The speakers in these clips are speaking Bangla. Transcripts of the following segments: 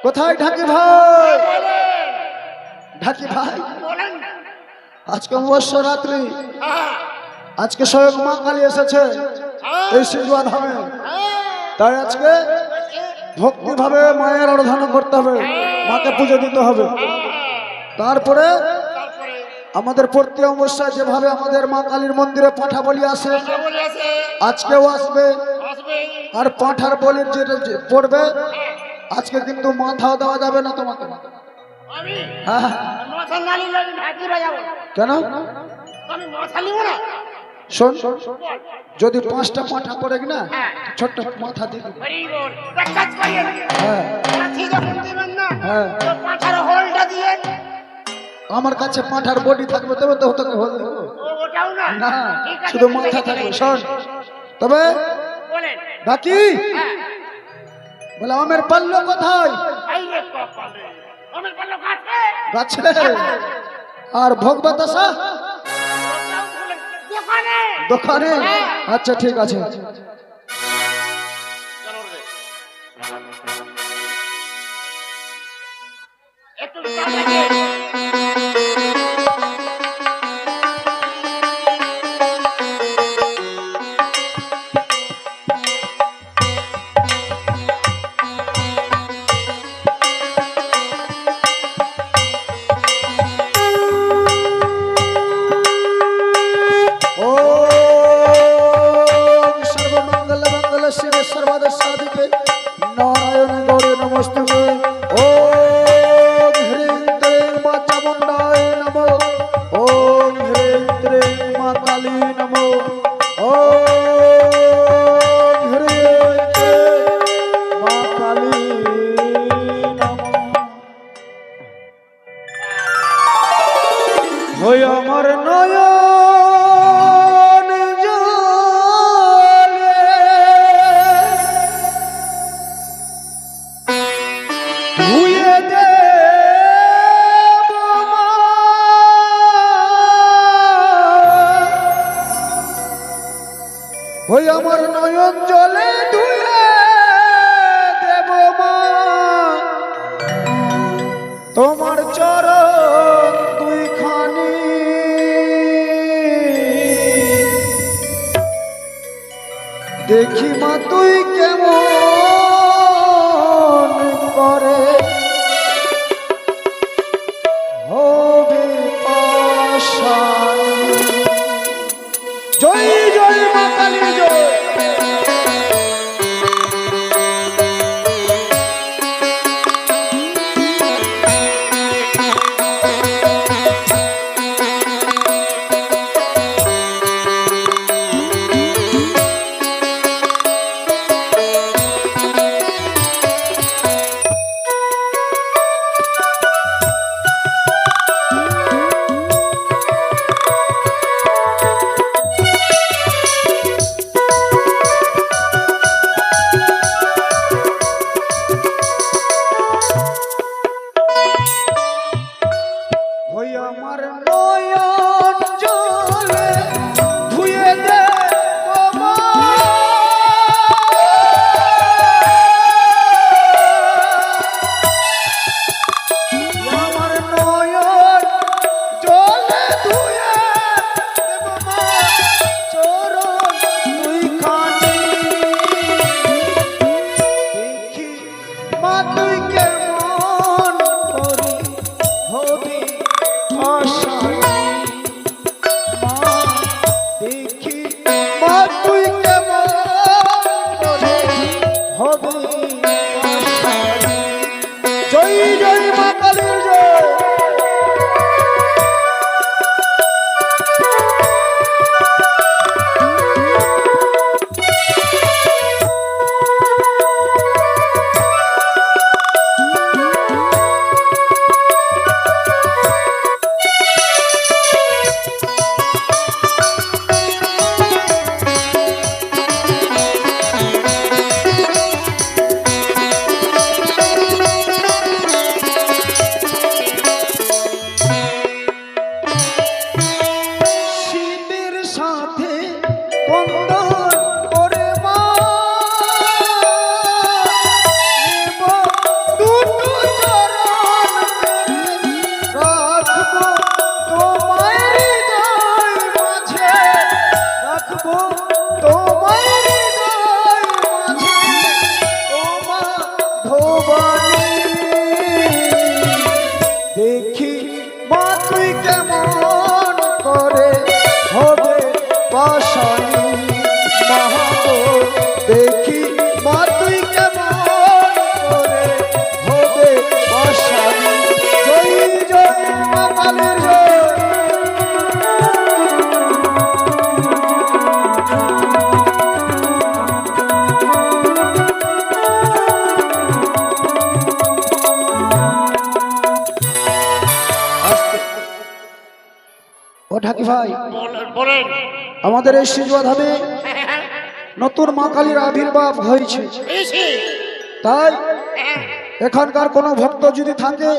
কোথায় ঢাকি ভাই? ঢাকি ভাই, আজকে অবশ্য রাত্রি, আজকে স্বয়ং মা কালী এসেছে এই সিজুয়া ধামে, তাই আজকে ভক্তি ভাবে মায়ের আরাধনা করতে হবে, মাকে পুজো দিতে হবে। তারপরে আমাদের প্রতি অবস্থায় যেভাবে আমাদের মা কালীর মন্দিরে পাঁঠা বলি আসে, আজকেও আসবে। আর পাঁঠার বলির যেটা পড়বে আজকে, কিন্তু মাথাও দেওয়া যাবে না তোমাকে। হ্যাঁ, কেন? শোন, যদি 5টা পাঁঠা পড়ে কিনা ছোট্ট মাথা দিয়ে আমার কাছে পাঁঠার বডি থাকবে, তবে তো তোকে হল না, শুধু মাথা থাকবে। শোন, তবে বাকি বলে আমের পাল্লো কোথায়? গাছে। আর ভোগ বাতাসা দোকানে। আচ্ছা ঠিক আছে। আমার নয়ন জলে ধুয়ে দেব মা, ওই আমার নয়ন জলে ধুয়ে দেব মা তোমার চরণ দুইখানি। দেখি মা তুই কেমন করে হবে পাশান। জয় জয় মা কালী জয়। আমার নয়ন জলে ধুয়ে দেব মা, আমার নয়ন জলে ধুয়ে দেব মা চরণ দুইখানি। দেখি মা তুই কেমন করি হবি দেখি মা তুই কেমন করে হবে। জয় জয় মা কালীর জয়। ভুবনে দেখি মা তুই কেমন করে হবে পাশানি মাগো দেখি মা তুই কেমন করে হবে পাশানি জয় জয় মা কালীর জয়। ও ঢাকি ভাই বলেন। আমাদের এই সিজুয়া ধামে নতুন মা কালীর আবির্ভাব হয়েছে, তাই এখানকার কোনো ভক্ত যদি থাকে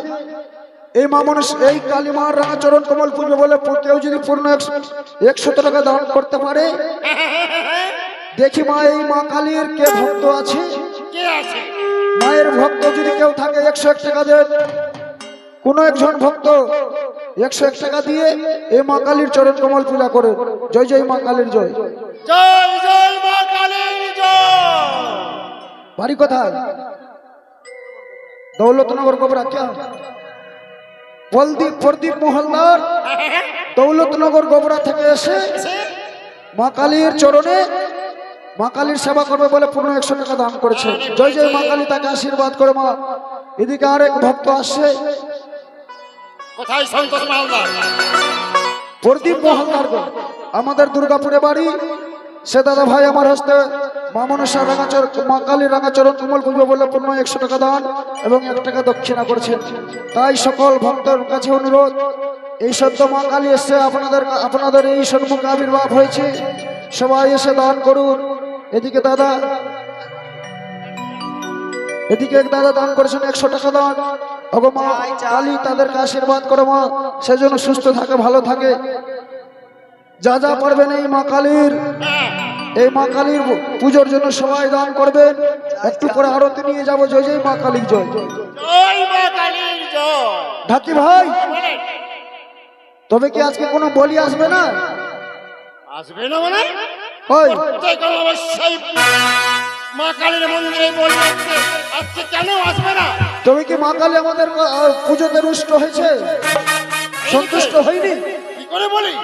এই মা মানুষ এই কালী মার রাঙা চরণ কমল পুজো বলে কেউ যদি পূর্ণ 100 টাকা দান করতে পারে, দেখি মা এই মা কালীর কে ভক্ত আছে, মায়ের ভক্ত যদি কেউ থাকে 101 টাকা দেন। কোন একজন ভক্ত 101 টাকা দিয়ে এই মা কালীর চরণ কমল পূজা করে। জয় জয় মা কালীর জয়। জয় জয় মা কালীর জয়। বাড়ি কোথায়? দৌলতনগর গোবরা। क्या প্রদীপ মহলদার দৌলতনগর গোবরা থেকে এসে মা কালীর চরণে মা কালীর সেবা করবে বলে পূর্ণ 100 টাকা দান করেছে। জয় জয় মা কালী, তাকে আশীর্বাদ করে মা। এদিকে আরেক ভক্ত আসছে। কোথায় সন্তোষ মালদার? প্রদীপ মহলদার গো, আমাদের দুর্গাপুরে বাড়ি। সে দাদা ভাই আমার হস্তে মা মনসা মা কালীর রাঙাচরণ কমল পুজো বলে পূর্ণ 100 টাকা দান এবং 1 টাকা দক্ষিণা করেছেন। তাই সকল ভক্তের কাছে অনুরোধ, এই সদ্য মা কালী এসে আপনাদের এই সম্মুখে আবির্ভাব হয়েছে, সবাই এসে দান করুন। এদিকে এক দাদা দান করেছেন 100 টাকা দান। ওগো মা কালী তাদেরকে আশীর্বাদ করো মা, সেজন্য সুস্থ থাকে, ভালো থাকে। যা যা পারবেন এই মা কালীর পুজোর জন্য সবাই দান করবেন। একটু পরে আরতি নিয়ে যাবো। জয় জয় মা কালীর জয়। জয় মা কালীর জয়। ঢাকি ভাই, তবে কি আজকে কোনো বলি আসবে না? আসবে না মানে ওই অবশ্যই মা কালীর মন্দিরে বলি আজকে কেন আসবে না? তবে কি মা কালী আমাদের পুজোতে রুষ্ট হয়েছে, সন্তুষ্ট হয়নি? কি করে বলি?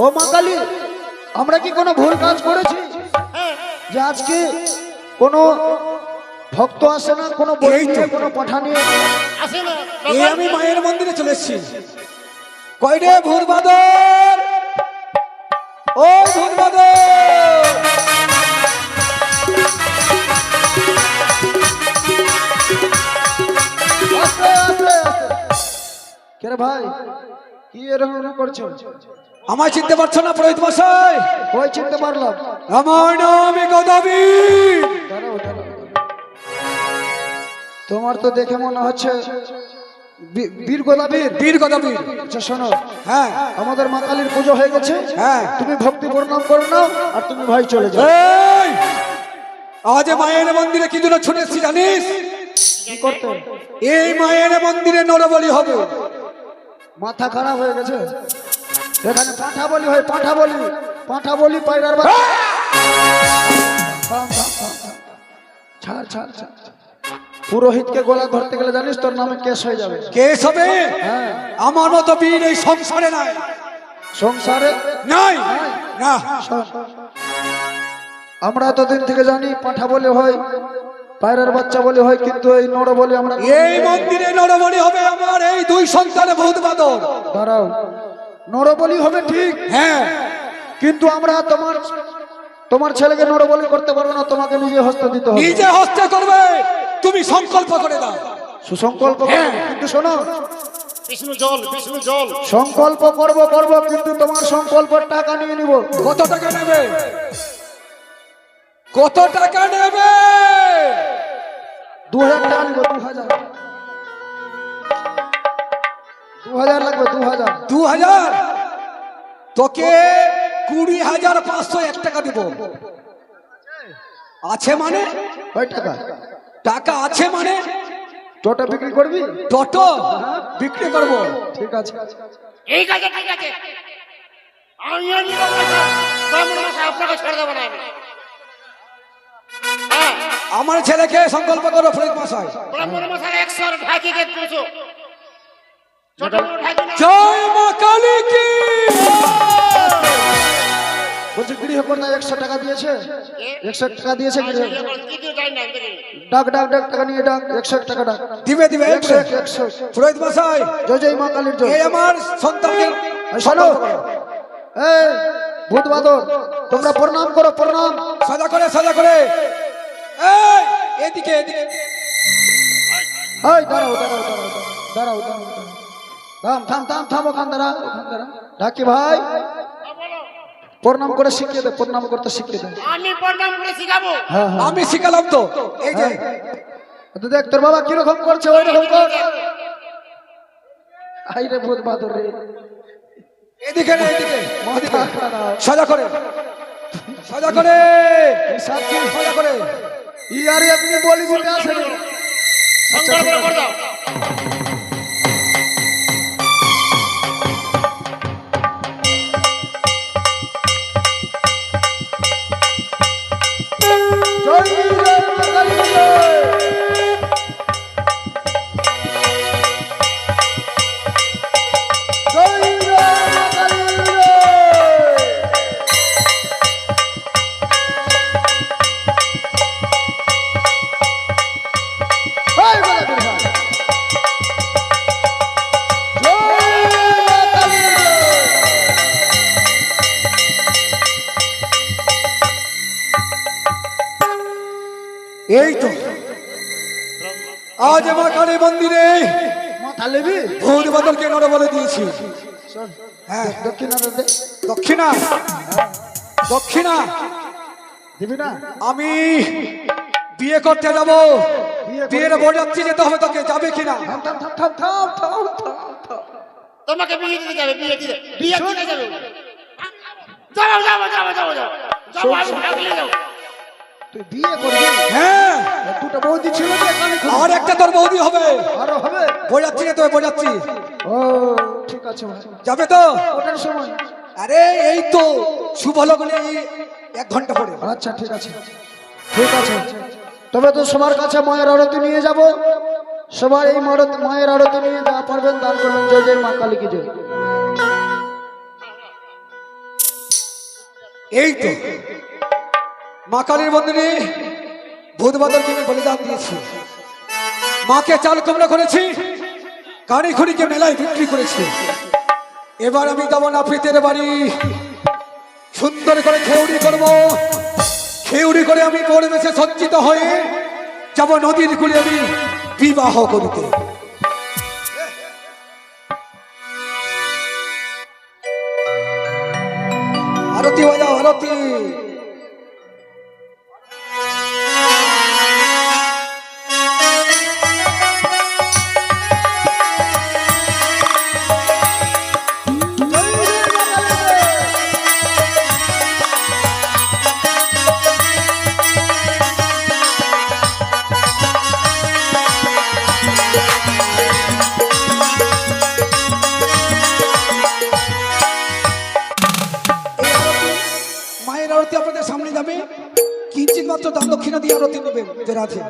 ও মা কালী, আমরা কি কোনো ভুল কাজ করেছি যে আজকে কোনো ভক্ত আসে না, কোনো বই নিয়ে, কোনো পাঠা নিয়ে আসে না? এই আমি মায়ের মন্দিরে চলে এসেছি। কই রে ভূত বাদর, ও ভূত বাদর, কে রে ভাই, কি এরকম করছো? আমায় চিনতে পারছো না পুরোহিত মশাই? ওই চিনতে পারলাম। আমার নাম গদাবীর। দাঁড়াও। তোমার তো দেখে মনে হচ্ছে বীর গদাবীর। বীর গদাবীর। আচ্ছা শোনো, হ্যাঁ আমাদের মা কালীর পুজো হয়ে গেছে, হ্যাঁ, তুমি ভক্তি প্রণাম করো নাও, আর তুমি ভাই চলে যাও। এই আজ মায়ের মন্দিরে কি জন্য ছুটে এসেছি জানিস? কি করতে? এই মায়ের মন্দিরে নরবলি হবে। মাথা খারাপ হয়ে গেছে? এখানে পাঁঠা বলি হয়, পাঁঠা বলি পায়রার বাচ্চা। ছাড়। পুরোহিতকে গলা ধরতে গেলে জানিস তোর নামে কেস হয়ে যাবে। কেস হবে? হ্যাঁ। আমার মতো বীর এই সংসারে নাই। সংসারে নাই না। শোন, আমরা এতদিন থেকে জানি পাঁঠা বলে হয়, পায়রার বাচ্চা বলে হয়, কিন্তু এই নর বলে আমরা এই মন্দিরে নরবলি হবে আমার এই দুই সন্তানে ভূত বাদর। দাঁড়াও, নরবলি হবে ঠিক, হ্যাঁ, কিন্তু আমরা তোমার ছেলেকে নরবলি করতে পারবো না, তোমাকে নিজে হস্ত দিতে হবে। নিজে হস্তে করবে, তুমি সংকল্প করে দাও। সুসংকল্প করো, কিন্তু শোনো, বিষ্ণু জল সংকল্প করব কিন্তু তোমার সংকল্পের টাকা নিয়ে নিব। কত টাকা নেবে? কত টাকা নেবে? 2000 টাকা নিব। 2000 লাগবে। 2000? তোকে 20,501 টাকা দিব। আছে মানে? কয় টাকা? টাকা আছে মানে? টোটো বিক্রি করবি? টোটো বিক্রি করবো। ঠিক আছে। ঠিক আছে আমি আপনাকে ছেড়ে দেবো না। আমার ছেলেকে সংকল্প করো পুরোহিত মশাই। ব্রাহ্মণ মশাই 100 ঢাকিকে দিয়েছো ছোট বড় ঢাকি না জয় মা কালী কি। বলছি গৃহকর্তা 100 টাকা দিয়েছে, 100 টাকা দিয়েছে গৃহ। কি দিও জানি না দেখি ডাক ডাক ডাক টাকা নিয়ে ডাক, 100 টাকা ডাক। দিবে দিবে 100 পুরোহিত মশাই, জয় জয় মা কালীর জয়। এই আমার সন্তানকে শোনো, এই ভূত বাদর, তোমরা প্রণাম করো, প্রণাম। সাজা করে সাজা করে। এই এদিকে এদিকে। এই দাঁড়াও দাঁড়াও দাঁড়াও দাঁড়াও দাঁড়াও দাঁড়াও। থাম থাম থাম থাম, ওখান দাঁড়া, ওখান দাঁড়া। ঢাকি ভাই প্রণাম করে শিখিয়ে দে, প্রণাম করতে শিখিয়ে দে। আমি প্রণাম করে শিখাবো। হ্যাঁ হ্যাঁ, আমি শিখালাম তো। এই যে তো দেখ তোর বাবা কিরকম করছে, ওই রকম কর। আই রে ভূত বাদর রে, এদিকে রে এদিকে। মাথা খারাপ। সাজা করে সাজা করে সাক্ষী সাজা করে। ইয়ারে আপনি বলি বলে আসেন। সংকল্প করে দাও। জয় জয় মা কালী জয়। জয় জয় মা কালী জয়। এই বলে দিন ভাই। জয় মা কালী জয়। এই তো আজ মা কালী মন্দিরে মাথা লেবি ভূত বাদলকে নড়ে বলে দিয়েছি। শোন, হ্যাঁ দক্ষিণা দে, দক্ষিণা দক্ষিণা দিবি না? আমি বিয়ে করতে যাব। বিয়ের বরযাত্রী যেতে হবে, তোকে যাবে কিনা? থাম থাম থাম থাম থাম থাম থাম থাম। তোমাকে বিয়ে দিতে যাবে, বিয়ে দিতে যাবে। যাও যাও যাও যাও যাও যাও, আমি ভাগলে যাও। তুই বিয়ে করবি? হ্যাঁ, দুটো বৌদি ছিল যে কানে খুব। আর একটা তোর বৌদি হবে। আরো হবে? বরযাত্রী যেতে হবে, বরযাত্রী ও ঠিক আছে ভাই, যাবে তো? ওটার সময়। আরে এই তো শুভ লগ্নে এই 1 ঘন্টা পরে। আচ্ছা ঠিক আছে, ঠিক আছে। তবে তো সবার কাছে মায়ের আরতি নিয়ে যাব। সবার এই মায়ের আরতি নিয়ে যা পারবেন দান করবেন। জয় জয় মা কালী কি জয়। এই তো মা কালীর মন্দিরে ভূত বাদলকে আমি বলিদান দিয়েছি। মাকে চাল কুমড়ো করেছি, কারি খুঁড়িকে মেলায় বিক্রি করেছি। এবার আমি যাবো নাপিতের বাড়ি, সুন্দর করে খেউড়ি করব। খেউড়ি করে আমি পরিবেশে সজ্জিত হয়ে যাব নদীর কূলে আমি বিবাহ করিতে। আরতি বাজাও, আরতি। মায়ের আরতি আপনাদের সামনে যাবে, কিঞ্চিত মাত্র দান দক্ষিণা দিয়ে আরতি নেবেন যে রাধে।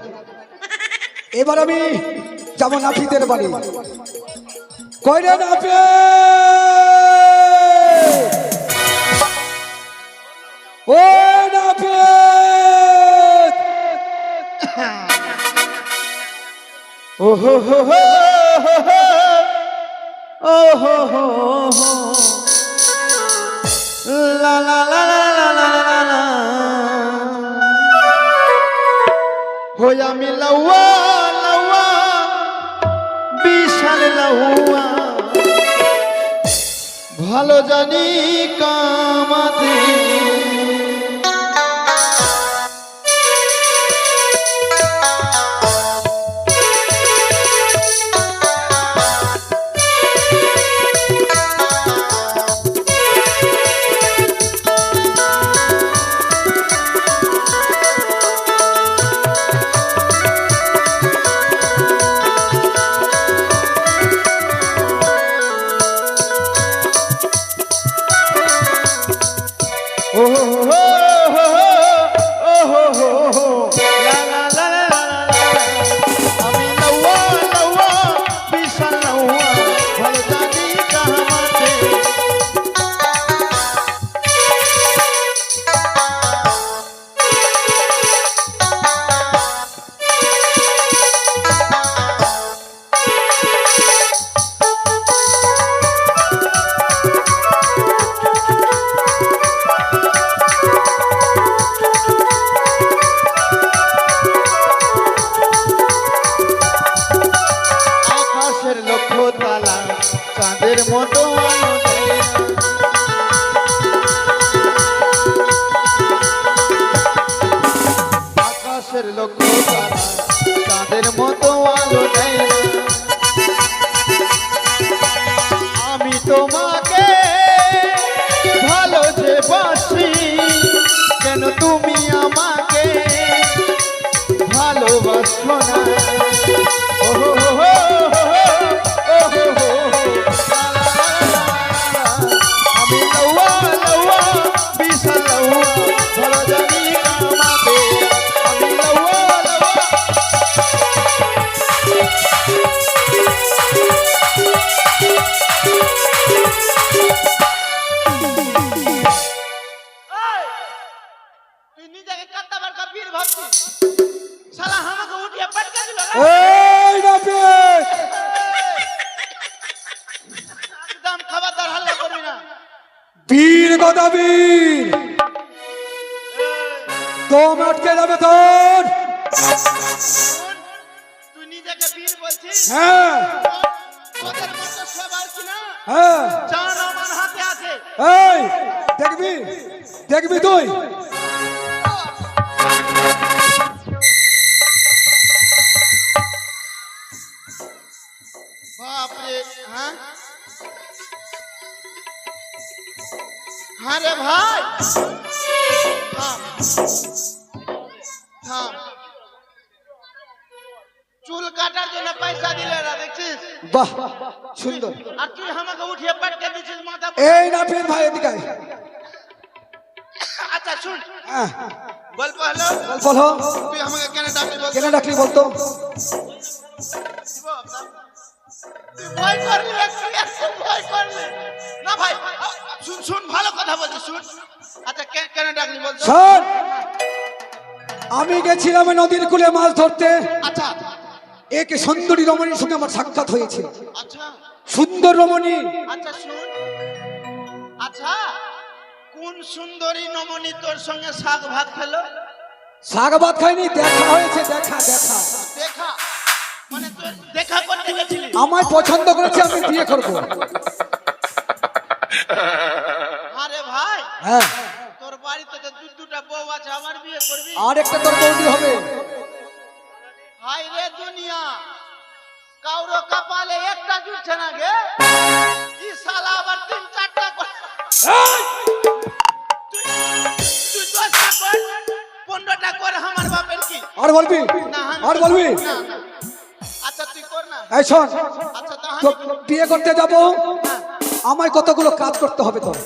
এবার আমি যাবো নাপিতের বাড়ি। কইরে নাপে, ও নাপে, ও হো হো হো হো, ও হো হো হো, লা লা লা লা লা লা লা লা। হই আমি লাউয়া লাউয়া, বিশাল লাউয়া, ভালো জানি কামাতে। ও তালা চাঁদের মতো আলো দেয় না। আকাশের লক্ষ তারা চাঁদের মতো আলো দেয় না। আমি তোমাকে ভালো যে বাসি, কেন তুমি আমাকে ভালোবাসো না? ওহো হো হো হো হো, ওহো হো হো, লা লা লা লা লা। আমি লৌয়া লৌয়া বিশাল লৌয়া, ভালো জানি আমাকে। আমি লৌয়া লৌয়া। তুই নিজেকে কাত্তাবার কা বীর ভাবছিস? শালা আমাকে উঠিয়ে পটকা দিল। এই নাপিত, একদম খবরদার হাল্লা করবি না। বীর গদাবীর দম আটকে যাবে তোর। শোন, তুই নিজেকে বীর বলছিস? হ্যাঁ তোদের মতো সবার কি না হ্যাঁ, জান আমার হাতে আছে। এই দেখবি দেখবি তুই। বাপরে, হ্যাঁ হ্যাঁ রে ভাই, থাম থাম। চুল কাটার জন্য পয়সা দিলে না দেখছিস, বাহ সুন্দর। আর তুই আমাকে উঠিয়ে পাটকে দিচ্ছিস মাথা। এই নাপিত ভাই এদিকে আয়। আচ্ছা শুন, হ্যাঁ গল্প হলো। বলো, তুই আমাকে কেন ডাকলি বল? কেন ডাকলি বলতো? তুই ভয় করলি, একটু ভয় করলি না ভাই। শুন শুন, ভালো কথা বলছিস, শুন। আচ্ছা কেন ডাকলি বল? শোন, আমি গেছিলাম নদীর কূলে মাছ ধরতে। আচ্ছা এক সুন্দরী রমণীর সঙ্গে আমার সাক্ষাৎ হয়েছে। আচ্ছা সুন্দর রমণী। আচ্ছা শুন, আচ্ছা কোন সুন্দরী নমনী তোর সঙ্গে শাক ভাত খেলো? শাক ভাত খাইনি, দেখা হয়েছে। দেখা দেখা দেখা মানে তুই দেখা করতে গেছিলি? আমায় পছন্দ করেছে, আমি বিয়ে করব। আরে ভাই, হ্যাঁ, তোর বাড়িতে তো দুটা বউ আছে, আমার বিয়ে করবি? আর একটা তোর বৌদি হবে। হাই রে দুনিয়া, কাউরো কপালে একটা জুটছে না গে। কি শালা আবার 3-4টা করে। তুই 10টা কর, 15টা কর, আমার বাপের কি? আর বলবি? না, আর বলবি? না, না। আচ্ছা তুই কর না। এই শোন, আচ্ছা তো তাহলে বিয়ে করতে যাব, আমায় কতগুলো কাজ করতে হবে তোর।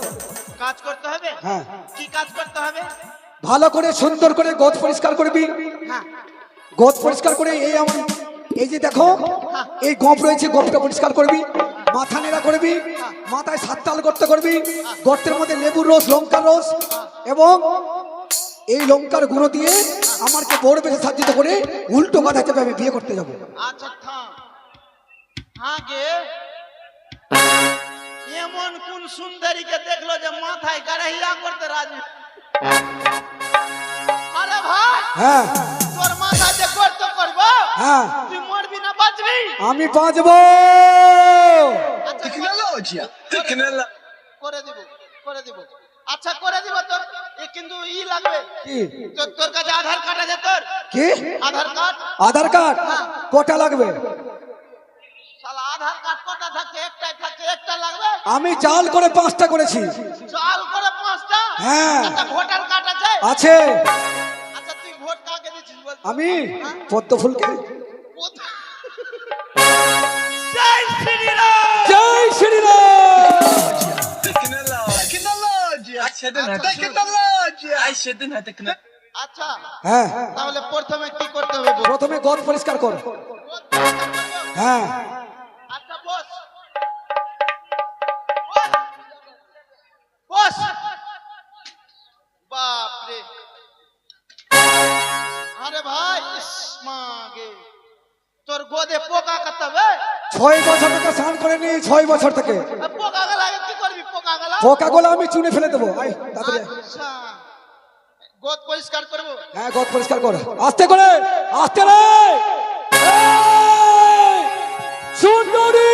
কাজ করতে হবে? হ্যাঁ, কি কাজ করতে হবে? ভালো করে সুন্দর করে গোদ পরিষ্কার করবি। হ্যাঁ গোদ পরিষ্কার করে এই যে দেখো এই গোপ রয়েছে, গোপটা পরিষ্কার করবি। মাথা নেড়া করবি, মাথায় 7 তাল গর্ত করবি। গর্তের মধ্যে লেবুর রস, লঙ্কার রস এবং এই লঙ্কার গুঁড়ো দিয়ে আমাকে বড় বেশি সাজ্জিত করে উল্টো কথা চেপে আমি বিয়ে করতে যাব। আচ্ছা থাম। হ্যাঁ গে, এমন কোন সুন্দরীকে দেখলো যে মাথায় গাড়াইয়া করতে রাজি? আরে ভাই, হ্যাঁ তোর মাথায় যে করতে করবো, হ্যাঁ, তুই মরবি না বাঁচবি? আমি বাঁচবো। আচ্ছা, Tecnologia, tecnologia. করে দিব, করে দিব। আচ্ছা করে দিব, তোর কিন্তু লাগবে। কি তোর কাছে আধার কার্ড আছে? তোর কি আধার কার্ড? আধার কার্ড কটা লাগবে? শালা আধার কার্ড কটা থাকে? একটাই থাকে, একটা লাগবে। আমি চাল করে 5টা করেছি। চাল করে 5টা? হ্যাঁ। আচ্ছা ভোটার কার্ড আছে? আছে। আচ্ছা তুই ভোট কাকে দিচ্ছিস বল? আমি পদ্ম ফুলকে। জয় শ্রীরাম। জয় Shriram. Tecnologia. Tecnologia. Tecnologia. Tecnologia. আচ্ছা হ্যাঁ, তাহলে প্রথমে কি করতে হবে বল? প্রথমে গোদ পরিষ্কার কর। হ্যাঁ, আচ্ছা বস, বস, বস। বাপরে, আরে ভাই, ইস মাগে, তোর গোদে পোকা কাটতে হবে? 6 বছর থেকে স্নান করে নি, 6 বছর থেকে। পোকা গেলা কি করবি? পোকা গেলা পোকা গুলো আমি চুনে ফেলে দেবো। আয় তাড়াতাড়ি আয়। আচ্ছা, গোদ পরিষ্কার করবো? হ্যাঁ, গোদ পরিষ্কার কর। আস্তে করে, আস্তে রে। এই, সুন্দরী।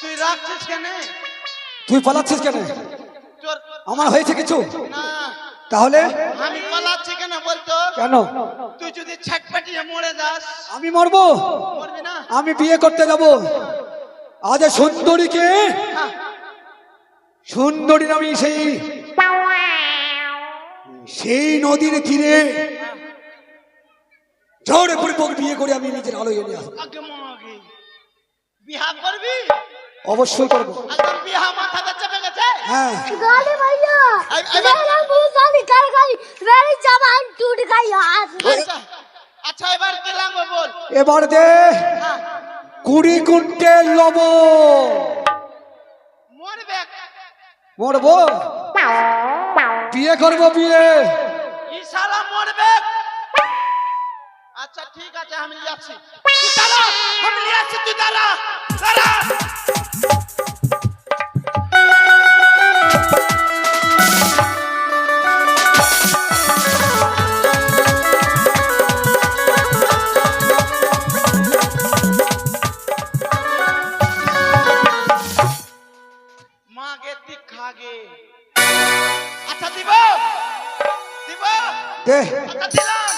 তুই রাখছিস কেন? তুই পালাচ্ছিস কেন? তোর আমার হয়েছে কিছু? না, তাহলে আমি পালাচ্ছি কেন বলতো? কেন? তুই যদি ছটপটিয়ে মরে যাস, আমি মরবো? মরবি না? আমি বিয়ে করতে যাব। আজ সুন্দরীকে, সুন্দরী আমি সেই নদীর তীরে ঝড়ে পরিপক বিয়ে করে আমি নিজের আলোয় নিয়ে আসবো। আগে মাগে বিয়া করবি? অবশ্যই করবো। আর তোর বিয়া মাথাতে চেপে গেছে? হ্যাঁ, गाली भैया आई- मेरा पुलिस वाली कर गई मेरी जबान टूट गई आज আচ্ছা আচ্ছা, এবার কি লাগবে বল? এবার দে 20 কুইন্টাল লবণ। মরবে? মরবো? বিয়ে করবো, বিয়ে। ইশারা মরবে? আচ্ছা ঠিক আছে, আমি যাচ্ছি। তুই দাঁড়া, আমি যাচ্ছি, তুই দাঁড়া দাঁড়া। মাগে তুই খাগে। আচ্ছা দিব দিব, দে। আচ্ছা দিলাম।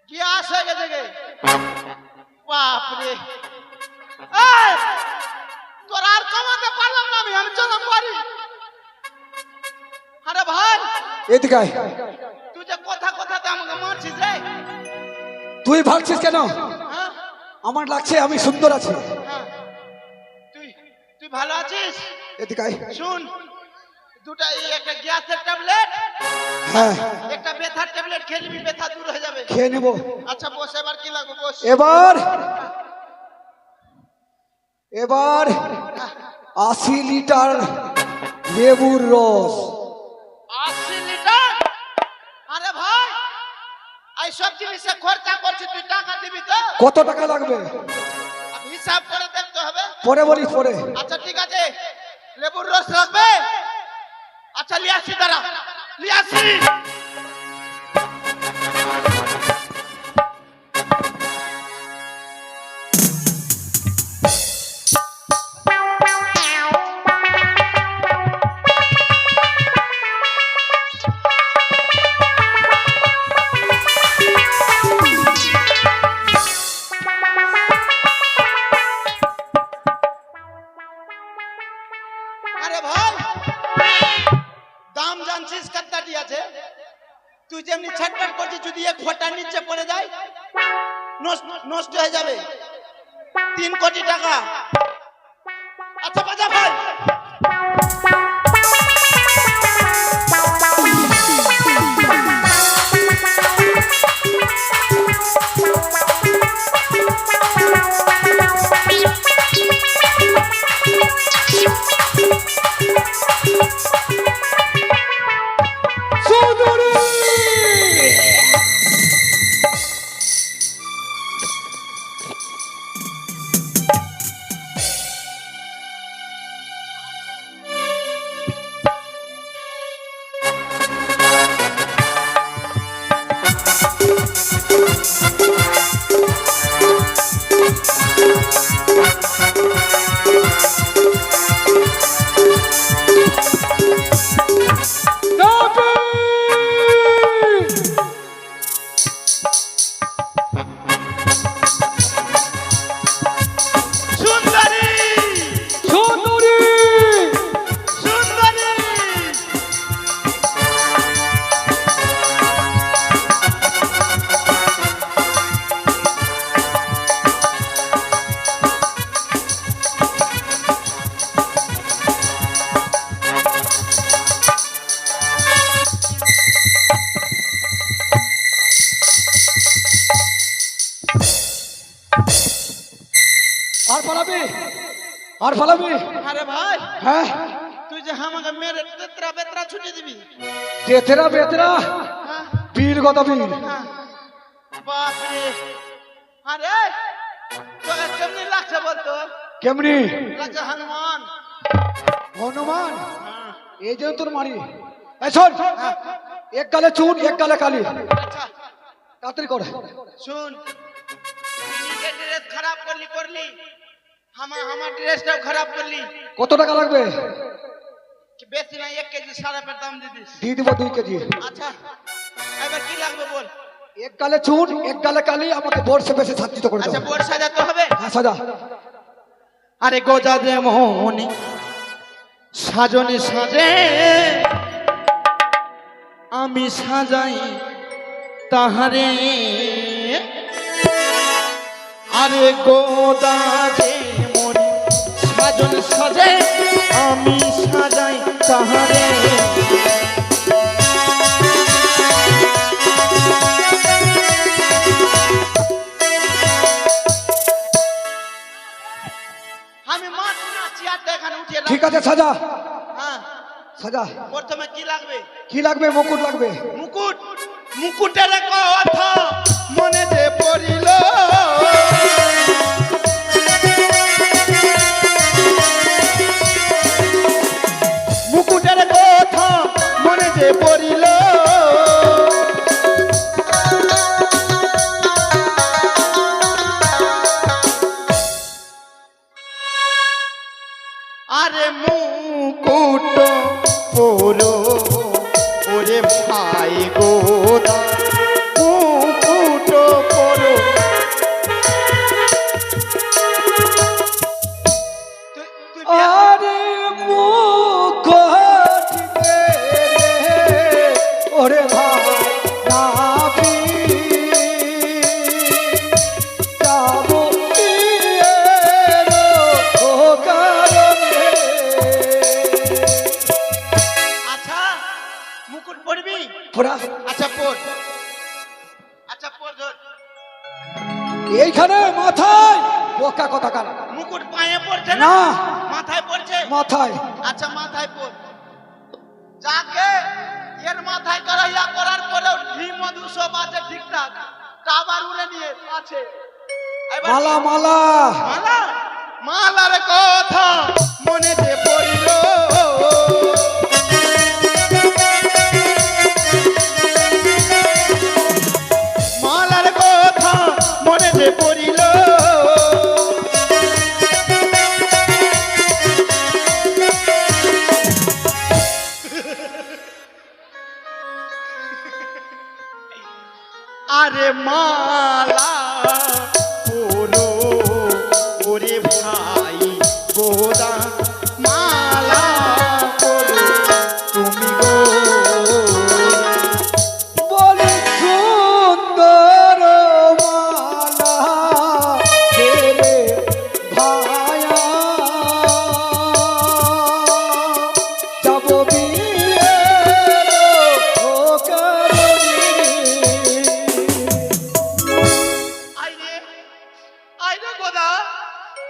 গ্যাস হয়ে গেছে গে। বাপরে, এই, তোর আর কমাতে পারলাম না আমি, আমি চলাম বাড়ি। আরে ভাই, এদিকে আয়। তুই যে কথা কথাতে আমাকে মারছিস রে। তুই ভাবছিস কেন? হ্যাঁ? আমার লাগছে আমি সুন্দর আছি। হ্যাঁ। তুই তুই ভালো আছিস? এদিকে আয়। শুন, দুটা একটা গ্যাসের ট্যাবলেট, হ্যাঁ, একটা ব্যথার ট্যাবলেট খেয়ে নিবি, ব্যথা দূর হয়ে যাবে। খেয়ে নেবো। আচ্ছা বস, এবার কি লাগবে বস। এবার 80 লিটার লেবুর রস। 80 লিটার? আরে ভাই, এই সব জিনিসে খরচা করছিস, তুই টাকা দিবি তো? কত টাকা লাগবে? अब হিসাব করে দেখতে হবে। পরে বলিস, পরে। আচ্ছা ঠিক আছে, লেবুর রস লাগবে। আচ্ছা লিয়াসি, দাঁড়া লিয়াসি। আরে ভাই, দাম জানছিস কতটা দিয়েছে? তুই যেমনি ছটফট করছিস, যদি এক ফোঁটা নিচে পড়ে যায় নষ্ট হয়ে যাবে। 3 কোটি টাকা। আচ্ছা বাজা ভাই। পালাবি আর পালাবি আরে ভাই হ্যাঁ তুই যে আমাকে মেরে তেতরা বেতরা ছুটি দিবি তেতরা বেতরা হ্যাঁ বীর গদা বীর হ্যাঁ। বাপরে আরে তোকে কেমনি লাগছে বলতো কেমনি লাগছে হনুমান হনুমান হ্যাঁ। এই যে তোর মারি এই শোন এক গালে চুন এক গালে কালি আচ্ছা তাড়াতাড়ি কর শুন নিজের ড্রেস খারাপ করলি আমার ড্রেসটাও খারাপ করলি কত টাকা লাগবে বেশি না 1 কেজি সারাপের দাম দিদিস দিয়ে দিব 2 কেজি আচ্ছা এবার কি লাগবে বল এক গালে চুন এক গালে কালি আমাকে বর্ষে বেশি সাজ্জিত করে আচ্ছা দাও বোর সাজাতে হবে হ্যাঁ সাজা আরে গোজা দে মোহনি সাজনে সাজে আমি সাজাই তাহারে আরে গোদা দে মোহনি সাজনে সাজে আমি সাজাই তাহারে আমি মাছ না চেয়ারটা এখানে উঠিয়ে ঠিক আছে সাজা হ্যাঁ সাজা প্রথমে কি লাগবে কি লাগবে মুকুট লাগবে মুকুট মুকুটের কথা মনে যে পড়িল মুকুটের কথা মনে যে পড়িল আরে মুকুট পরো ওরে ভাই গোদা মুকুট পরো আরে মুকুট দে রে ওরে ভাই নাবি যাবো ও কারণে আচ্ছা মুকুট পরবি পুরা আচ্ছা পর আচ্ছা পর ধর এইখানে মাথায় বোকা কথা কানা মুকুট পায়ে পড়ছে না না মাথায় পড়ছে মাথায় আচ্ছা মাথায় পর যাকে এর মাথায় করাইয়া করার পরেও ঘি মধু সব আছে ঠিকঠাক টাবার উড়ে নিয়ে আছে এবার মালা মালা মালা মালার কথা মনে যে পড়িল মালার কথা মনে যে পড়িল আরে মালা পরো ওরে ভাই গোদা মালা পরো তুমি গো বলি সুন্দর মালা রে ভায়া যাব বিয়ে ও কারণে আইরে গোদা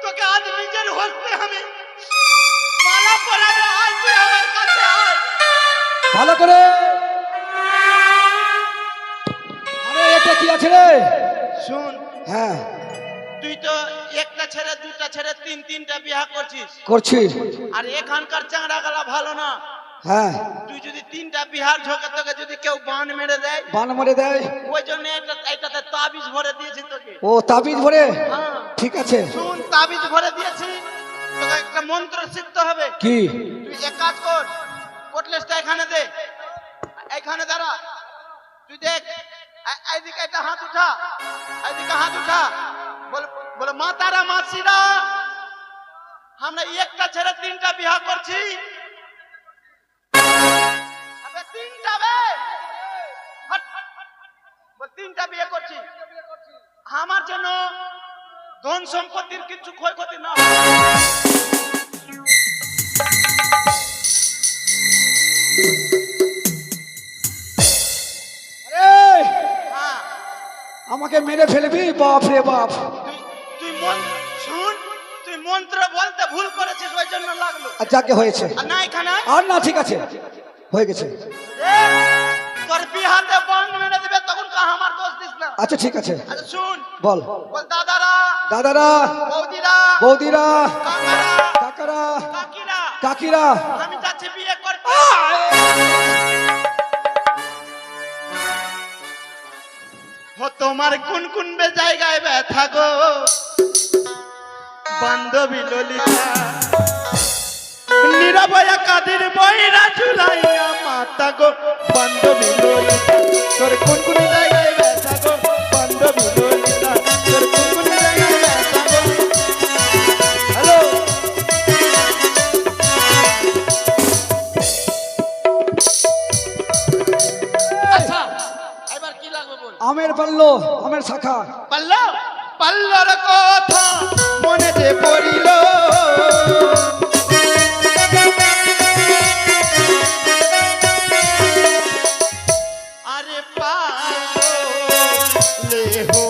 তোকে আজ নিজের হস্তে আমি মালা পরাবে আয় তুই আমার কাছে আয় ভালো করে আরে এটা কি আছে রে শুন হ্যাঁ তুই তো একটা ছেড়ে দুটা ছেড়ে তিনটা বিয়া করছিস করছি আর এখানকার চাংড়া গালা ভালো না হ্যাঁ তুই যদি 3টা বিহার ঝোঁকে তোকে যদি কেউ বান মেরে দেয় বান মারে দেয় ওই জন্য এটাতে তাবিজ ভরে দিয়েছি তোকে ও তাবিজ ভরে হ্যাঁ ঠিক আছে শুন তাবিজ ভরে দিয়েছি তোকে একটা মন্ত্র শিখতে হবে কি তুই এক কাজ কর কোটলেসটা এখানে দে এখানে দাঁড়া তুই দেখ এইদিকে একটা হাত উঠা এইদিকে হাত উঠা বলে মাতারা মাসিরা আমরা একটা ছেড়ে 3টা বিয়া করছি আবে 3টা বে হট, বল 3টা বিয়ে করছি আমার জন্য ধন সম্পত্তির কিছু ক্ষয়ক্ষতি না হয়। আরে হ্যাঁ আমাকে মেরে ফেলবি বাপ রে বাপ তুই তুই মন শুন তুই মন্ত্র বলতে ভুল করেছিস ওই জন্য লাগলো। আর যাকে হয়েছে আর না এখানে আর না, ঠিক আছে, হয়ে গেছে। তোর বিহাতে বন্ধ মেরে দিবে তখন আমার দোষ দিস না। আচ্ছা ঠিক আছে, আচ্ছা শুন, বল। বল দাদারা, দাদারা, বৌদিরা, বৌদিরা, কাকারা, কাকারা, কাকিরা, কাকিরা, আমি যাচ্ছি বিয়ে করতে। ও তোমার কোন কোন বে জায়গায় ব্যথা গো বান্ধবী ললিতা, নীরবয়া কাদের বইরা ঝুলাইয়া মাতা গো বান্ধবী ললিতা, তোর কোন কোন জায়গায় ব্যথা গো বান্ধবী ললিতা, তোর কোন কোন জায়গায় ব্যথা গো। হ্যালো আচ্ছা এবার কি লাগবে বল। আমের পাল্লো, আমের শাখা। পাল্লো, পাল্লোর কথা মনে যে পড়িল, আরে পাল্লো লেহো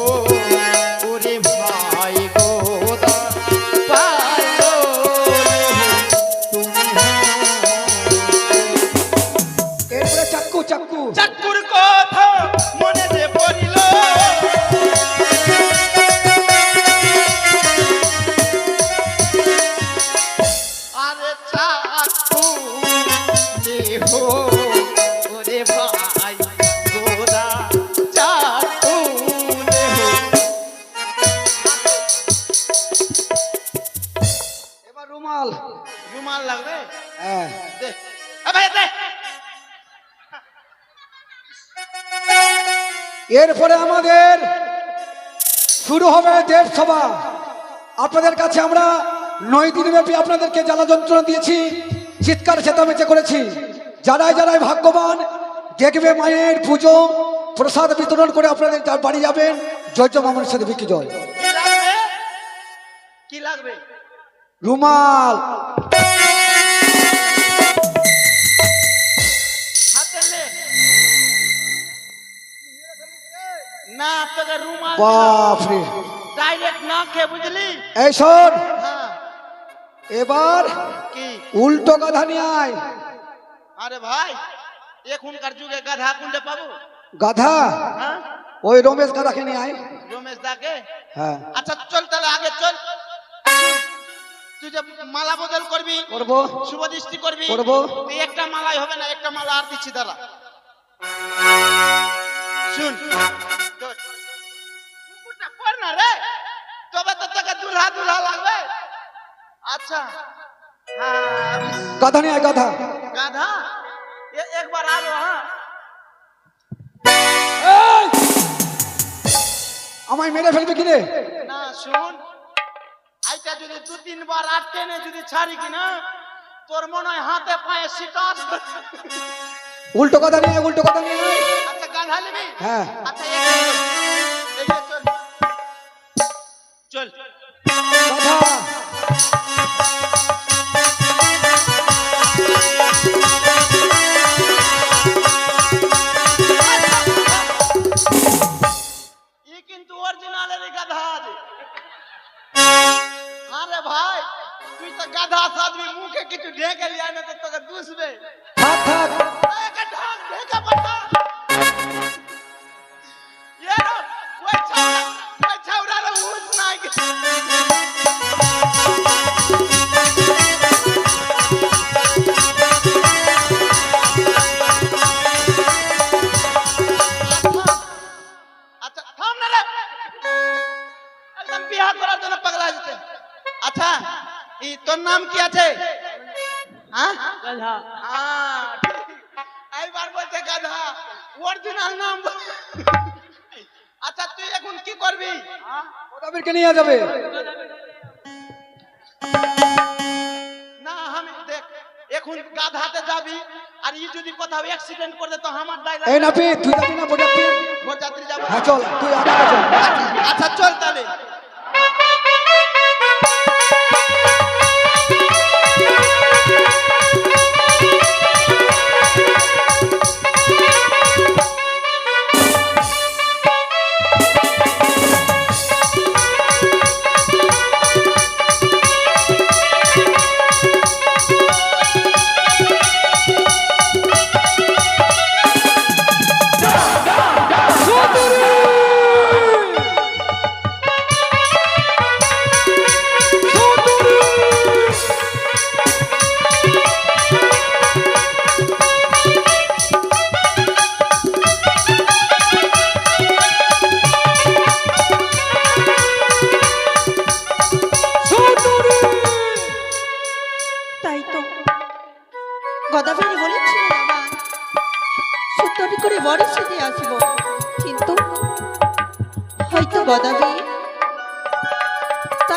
ওরে ভাই গোদা, পাল্লো লেহো তুমি এরপরে চাক্কু, চাক্কু। চাকুর কথা মনে যে পড়িল, আরে চাকু দেহ ওরে ভাই গোরা, চাকু দেহ। এবার রুমাল। রুমাল লাগবে? হ্যাঁ, দে এ ভাই দে। এরপরে আমাদের শুরু হবে দেড় সভা। আপনাদের কাছে আমরা 9 দিন ব্যাপী আপনাদেরকে জ্বালা যন্ত্রণা দিয়েছি, চিৎকার চেঁচামেচি করেছি। যারাই যারাই ভাগ্যবান দেখবে মায়ের পুজো প্রসাদ বিতরণ করে আপনাদের তার বাড়ি যাবেন। জয় জয় মামনের সাথে বিকি জয়। কি লাগবে? কি লাগবে? রুমাল। হাতে লে। না তোকে রুমাল বাপরে, ডাইরেক্ট না খেয়ে বুঝলি? এই শোন, হ্যাঁ এবার কি? উল্টো গাধা নিয়ে আয়। আরে ভাই এখনকার যুগে গাধা কোনটা পাবো? গাধা হ্যাঁ ওই রমেশ গাধাকে নিয়ে আয়। রমেশ দাকে? হ্যাঁ, আচ্ছা চল তাহলে আগে চল। তুই যে মালা বদল করবি, করবো শুভ দৃষ্টি করবি, করবো। তুই একটা মালাই হবে না, একটা মালা আর দিচ্ছি দাঁড়া। শুন তোর কুকুরটা পর না রে, তবে তো তোকে দুলহা দুলহা লাগবে। আচ্ছা হ্যাঁ গাধা নিয়ে আয়, গাধা। গাধা একবার আলো। হ্যাঁ এই! আমায় মেরে ফেলবে কিরে? না শুন, আইটা যদি 2-3 বার আটকে নে যদি ছাড়ি কিনা তোর মনে হয় হাতে পায়ে সিটাস। উল্টো গাধা নিয়ে আয়, উল্টো গাধা নিয়ে আয়। আচ্ছা গাধা নিবি? হ্যাঁ, আচ্ছা এই চল চল। গাধা। ই কিন্তু অরিজিনালের গাধা আছে। আরে ভাই তুই তো গাধা সাজবি, মুখে কিছু ঢেকে লিয়া না তো তোকে দুষবে। থাক থাক। একে ঢাক ঢেকে পাঠা। ইয়ার ওই ছাউড়ার হুঁশ নাই। আচ্ছা থাম না রে, একদম বিয়া করার জন্য পাগলা হয়েছে। আচ্ছা তোর নাম কি আছে? হ্যাঁ গাধা। এইবার বলছে গাধা, অরিজিনাল নাম। আচ্ছা তুই এখন কি করবি? ওদেরকে নিয়ে যাবে। না আমি দেখ এখন গাধাতে যাবি, আর ই যদি কোথাও অ্যাক্সিডেন্ট করে তো আমার দায় এই লাগবে। নাপি, তুই যাবি না বরযাত্রী? বরযাত্রী যাবো। হ্যাঁ চল, তুই আগে চল। আচ্ছা চল তাহলে।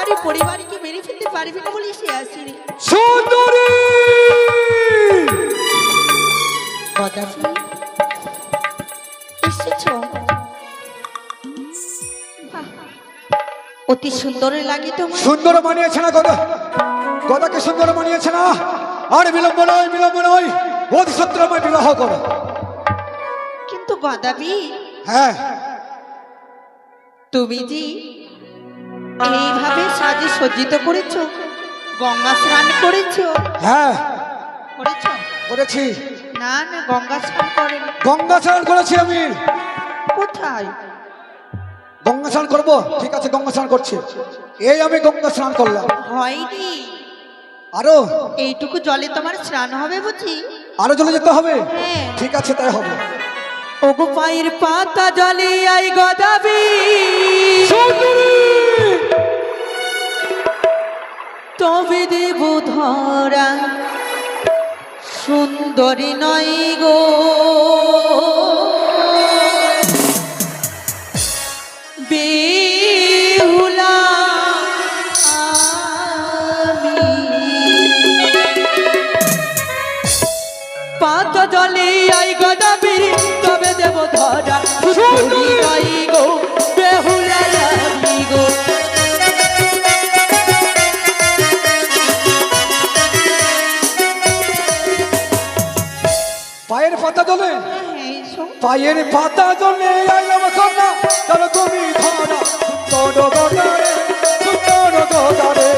আরে পরিবারকে মেরে ফেলতে পারবি না বলে সে আসেনি। সুন্দরী গদাবি এসেছো? বাহ, অতি সুন্দর লাগে তোমার। সুন্দর মানিয়েছে না গদা? গদাকে সুন্দর মানিয়েছে না? আর বিলম্ব নয় অতি সত্রময় বিবাহ করো। কিন্তু গদাবি, হ্যাঁ, তুমি যে এইভাবে সাজে সজ্জিত করেছো, গঙ্গা স্নান করেছো? হ্যাঁ করেছো? করেছি। না না, গঙ্গা স্নান করেনি। গঙ্গা স্নান করেছি আমি। কোথায়? গঙ্গা স্নান করবো, ঠিক আছে গঙ্গা স্নান করছি। এই আমি গঙ্গা স্নান করলাম। হয়নি, আরো এইটুকু জলে তোমার স্নান হবে বুঝি? আরো চলে যেতে হবে? হ্যাঁ। ঠিক আছে তাই হবে। ওগো পায়ের পাতা জলে আই গদাবি, তবে দেব ধরা সুন্দরী নয় গো, বেহুলা আমি। পাতা জলে আই গদাবি, তবে দেব ধরা সুন্দরী নয় গো, বেহুলা আমি গো। পায়ের পাতা জলে, এসো। পায়ের পাতা জলে আইলাম কন্যা, চলো তুমি ধরা সুন্দর গদারে, সুন্দর গদারে।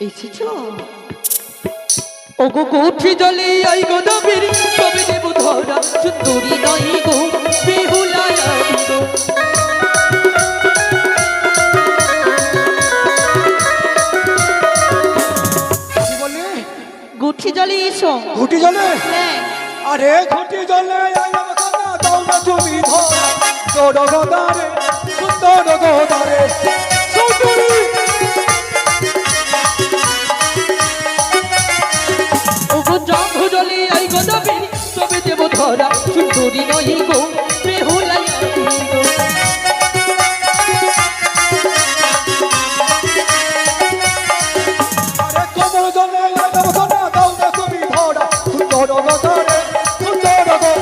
এসেছো? ওগো কোঠি জলে আই গদাবির, তবে দেব ধরা সুন্দরী নয় গো, বেহুলা আমি গো। কি বললি? গুঠি জলে এসো। ঘুটি জলে? হ্যাঁ। আরে ঘুটি জলে আইলাম কন্যা, দাও না তুমি ধরা সুন্দর গদারে, সুন্দর গদারে। সুন্দরী ওগো জম্ভ জলে আই গদাবির, তবে দেব ধরা সুন্দরী নয় গো, বেহুলা আমি গো। আরে কমল জলে আইলাম কন্যা, দাও না তুমি ধরা সুন্দর গদারে, সুন্দর গদারে।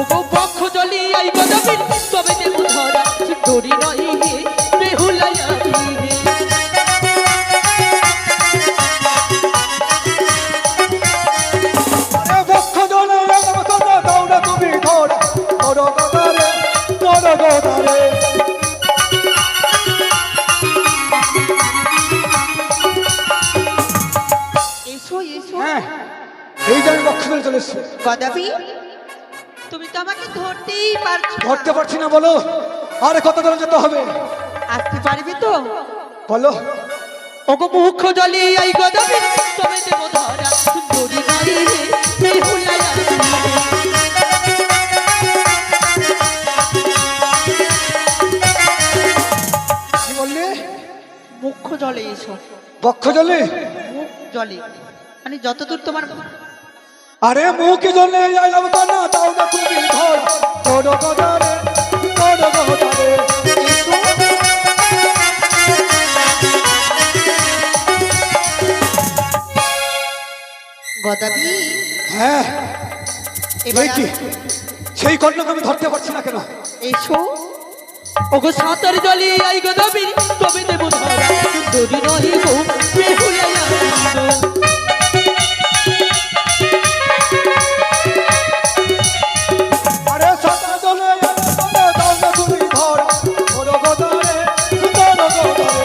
ওগো বক্ষ জলে আই গদাবির, তবে দেব ধরা সুন্দরী নয় হে, বেহুলা আমি হে। আরে বক্ষ জলে আইলাম কন্যা, দাও না তুমি ধরা সুন্দর গদারে, সুন্দর গদারে। এসো এসো। হ্যাঁ, এই যে আমি বক্ষ জলে চলে এসছি। গদাবি, তুমি তো আমাকে ধরতেই পারছো না। ধরতে পারছি না বলো, আরে কত দূরে যেতে হবে আসতে পারবে তো? বলো। ওগো মুখ জলে আই গদাবি, তবে দেব ধরা সুন্দরী নয় হে, বেহুলা আমি হে। কি বললি? মুখ্য জলে এসো। বক্ষ জলে? মুখ জলে মানে যতদূর তোমার। আরে মুখে জলে আইলাম কন্যা, দাও না তুমি ধরা সুন্দর গদারে, সুন্দর গদারে। এসো। গদাবি, হ্যাঁ, এবার এই কি? সেই কন্যাকে আমি ধরতে পারছি না কেন? এসো। ওগো সাঁতার জলে আই গদাবি, তবে দেব ধরা সুন্দরী নয় গো, বেহুলা আমি গো। আরে সাঁতার জলে আইলাম কন্যা, দাও না তুমি ধরা সুন্দর গদারে, সুন্দর গদারে।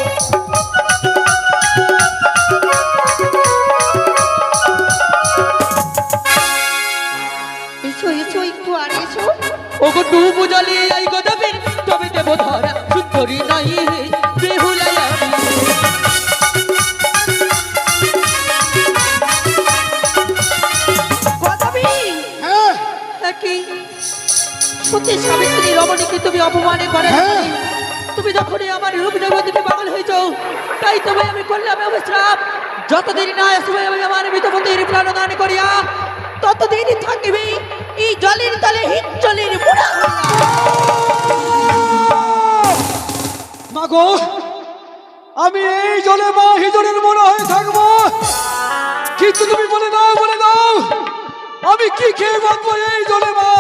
এসো এসো, একটু আর এসো। ওগো ডুবু জলে আই গদাবি, তবে দেব ধরা সুন্দরী নয় হে, বেহুলা আমি গো। গদাবি, হ্যাঁ, কি সত্যি সাবিত্রী রমণীকে তুমি অপমানে করে? হ্যাঁ। তুমি যখনই আমার রূপ জগৎ থেকে পাগল হয়েছ, শ্রাপটাই তবে আমি করলাম অভিশ্রাপ। যতদিন না আসবে আমি আমার মৃতপতির প্রাণদান করিয়া ততদিন থাকিবি এই জলের তলে হিঞ্চলের বুড়া মাগো, আমি এই জলে মা হিজনের মনে হয়ে থাকবো, কিন্তু তুমি বলে দাও আমি কি খেয়ে বাঁচবো এই জলে মা?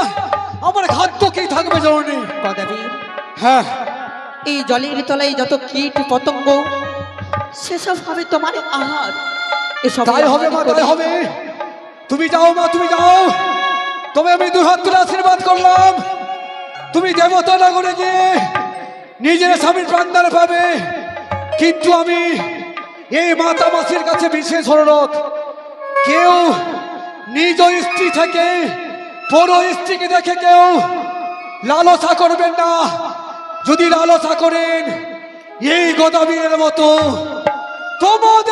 আমার খাদ্য কি থাকবে জননী? গদাবীর, হ্যাঁ, এই জলের তলায় যত কীট পতঙ্গ সেসব হবে তোমার আহার। এসব তাই হবে মা, তাই হবে। তুমি যাও মা, তুমি যাও। তবে আমি দু হাত তুলে আশীর্বাদ করলাম, তুমি দেবতা নগরে গিয়ে নিজের স্বামীর প্রাণদান পাবে। কিন্তু আমি এই মাতা মাসির কাছে বিশেষ অনুরোধ, কেউ নিজ স্ত্রী থেকে পর স্ত্রীকে দেখে কেউ লালসা করবেন না। যদি লালসা করেন এই গদাবীরের মতো তোমাদের